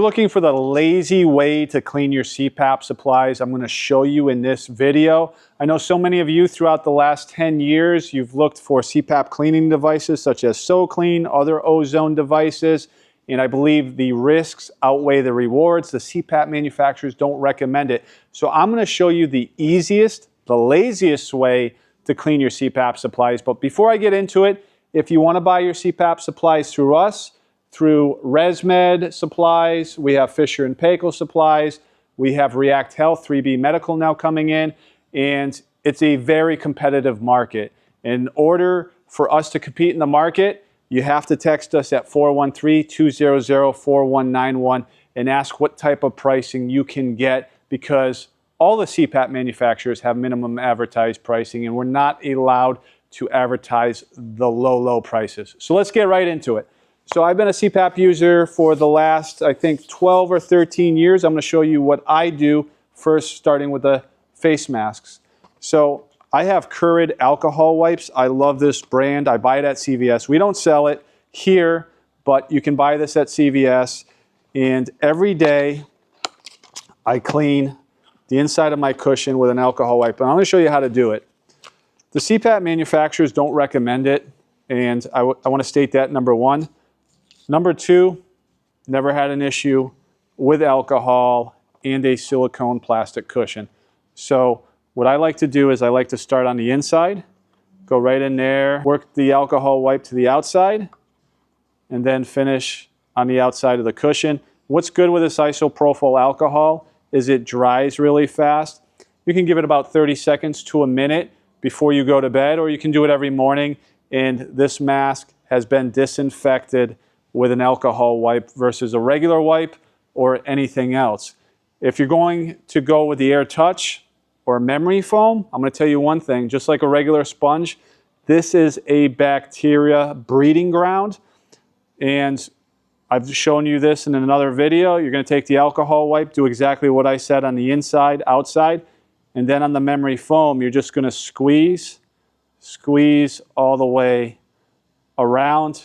You're looking for the lazy way to clean your CPAP supplies, I'm going to show you in this video. I know so many of you throughout the last 10 years, you've looked for CPAP cleaning devices such as SoClean, other ozone devices, and I believe the risks outweigh the rewards. The CPAP manufacturers don't recommend it. So I'm going to show you the easiest, the laziest way to clean your CPAP supplies. But before I get into it, if you want to buy your CPAP supplies through us, through ResMed supplies, we have Fisher & Paykel supplies, we have React Health, 3B Medical now coming in, and it's a very competitive market. In order for us to compete in the market, you have to text us at 413-200-4191 and ask what type of pricing you can get, because all the CPAP manufacturers have minimum advertised pricing and we're not allowed to advertise the low prices. So let's get right into it. So I've been a CPAP user for the last, I think, 12 or 13 years. I'm going to show you what I do first, starting with the face masks. So I have Currid alcohol wipes. I love this brand. I buy it at CVS. We don't sell it here, but you can buy this at CVS. And every day I clean the inside of my cushion with an alcohol wipe. And I'm going to show you how to do it. The CPAP manufacturers don't recommend it, and I want to state that, number one. Number two, never had an issue with alcohol and a silicone plastic cushion. So what I like to do is I like to start on the inside, go right in there, work the alcohol wipe to the outside, and then finish on the outside of the cushion. What's good with this isopropyl alcohol is it dries really fast. You can give it about 30 seconds to a minute before you go to bed, or you can do it every morning, and this mask has been disinfected with an alcohol wipe versus a regular wipe or anything else. If you're going to go with the Air Touch or memory foam, I'm going to tell you one thing, just like a regular sponge, this is a bacteria breeding ground, and I've shown you this in another video. You're going to take the alcohol wipe, do exactly what I said on the inside, outside, and then on the memory foam, you're just going to squeeze all the way around.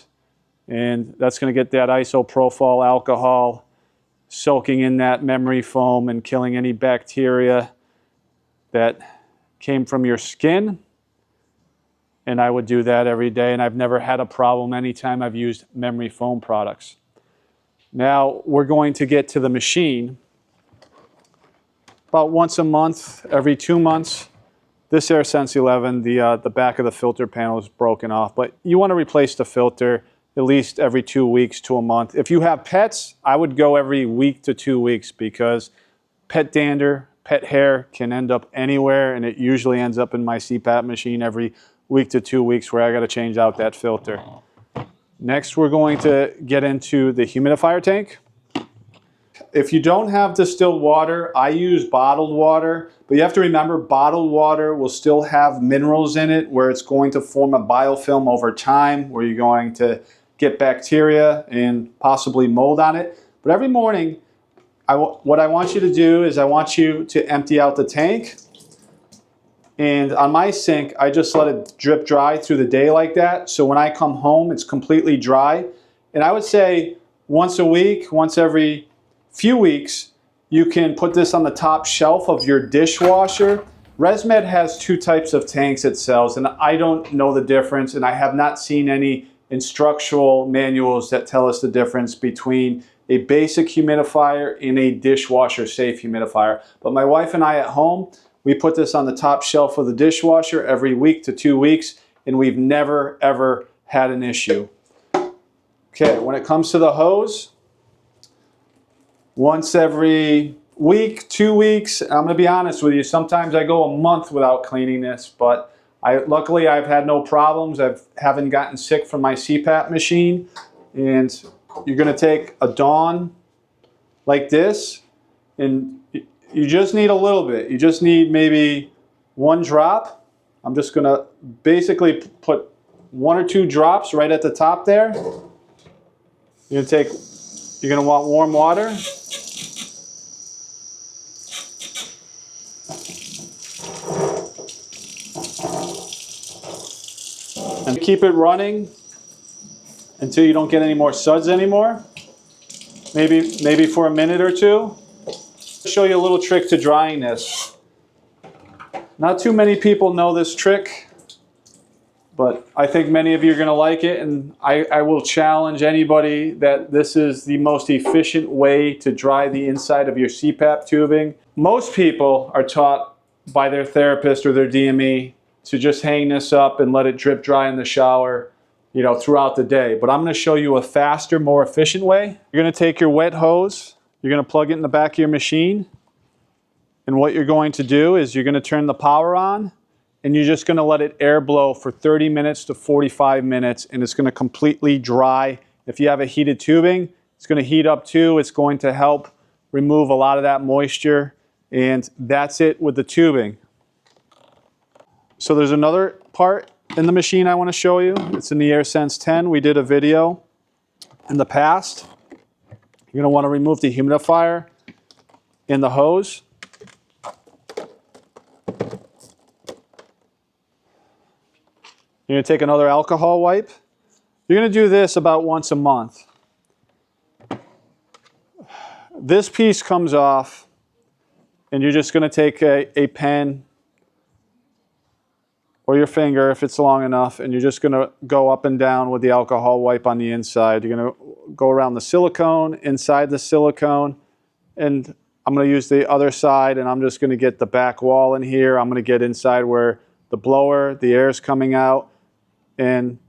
And that's going to get that isopropyl alcohol soaking in that memory foam and killing any bacteria that came from your skin. And I would do that every day, and I've never had a problem anytime I've used memory foam products. Now we're going to get to the machine. About once a month, every 2 months, this AirSense 11, the back of the filter panel is broken off, but you want to replace the filter at least every 2 weeks to a month. If you have pets, I would go every week to 2 weeks, because pet dander, pet hair can end up anywhere, and it usually ends up in my CPAP machine every week to 2 weeks where I got to change out that filter. Next, we're going to get into the humidifier tank. If you don't have distilled water, I use bottled water, but you have to remember bottled water will still have minerals in it where it's going to form a biofilm over time, where you're going to get bacteria and possibly mold on it. But every morning, what I want you to do is I want you to empty out the tank. And on my sink, I just let it drip dry through the day like that. So when I come home, it's completely dry. And I would say once a week, once every few weeks, you can put this on the top shelf of your dishwasher. ResMed has two types of tanks it sells, and I don't know the difference, and I have not seen any instructional manuals that tell us the difference between a basic humidifier and a dishwasher safe humidifier. But my wife and I at home, we put this on the top shelf of the dishwasher every week to 2 weeks, and we've never ever had an issue. Okay, when it comes to the hose, once every week, 2 weeks, I'm going to be honest with you, sometimes I go a month without cleaning this, but luckily I've had no problems. I haven't gotten sick from my CPAP machine. And you're going to take a Dawn like this, and you just need a little bit. You just need maybe 1 drop. I'm just going to basically put 1 or 2 drops right at the top there. You're going to want warm water. And keep it running until you don't get any more suds anymore. maybe for a minute or two. I'll show you a little trick to drying this. Not too many people know this trick, but I think many of you are going to like it, and I will challenge anybody that this is the most efficient way to dry the inside of your CPAP tubing. Most people are taught by their therapist or their DME to just hang this up and let it drip dry in the shower, you know, throughout the day. But I'm going to show you a faster, more efficient way. You're going to take your wet hose, you're going to plug it in the back of your machine, and what you're going to do is you're going to turn the power on, and you're just going to let it air blow for 30 minutes to 45 minutes, and it's going to completely dry. If you have a heated tubing, it's going to heat up too. It's going to help remove a lot of that moisture, and that's it with the tubing. So there's another part in the machine I want to show you. It's in the AirSense 10. We did a video in the past. You're going to want to remove the humidifier in the hose. You're going to take another alcohol wipe. You're going to do this about once a month. This piece comes off, and you're just going to take a pen or your finger if it's long enough, and you're just going to go up and down with the alcohol wipe on the inside. You're going to go around the silicone, inside the silicone, and I'm going to use the other side, and I'm just going to get the back wall in here. I'm going to get inside where the blower, the air is coming out. And,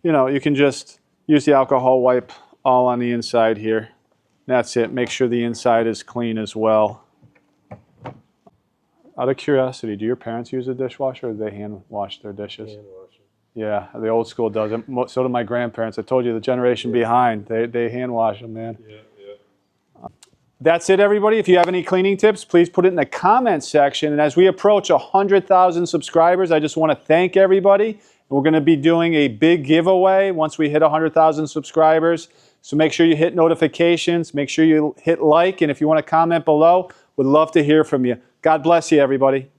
you know, you can just use the alcohol wipe all on the inside here. That's it. Make sure the inside is clean as well. Out of curiosity, do your parents use a dishwasher, or do they hand wash their dishes? Hand wash them. Yeah, the old school does it. So do my grandparents. I told you, the generation behind, they hand wash them, man. Yeah. That's it, everybody. If you have any cleaning tips, please put it in the comments section. And as we approach 100,000 subscribers, I just want to thank everybody. We're going to be doing a big giveaway once we hit 100,000 subscribers. So make sure you hit notifications. Make sure you hit like. And if you want to comment below, we'd love to hear from you. God bless you, everybody.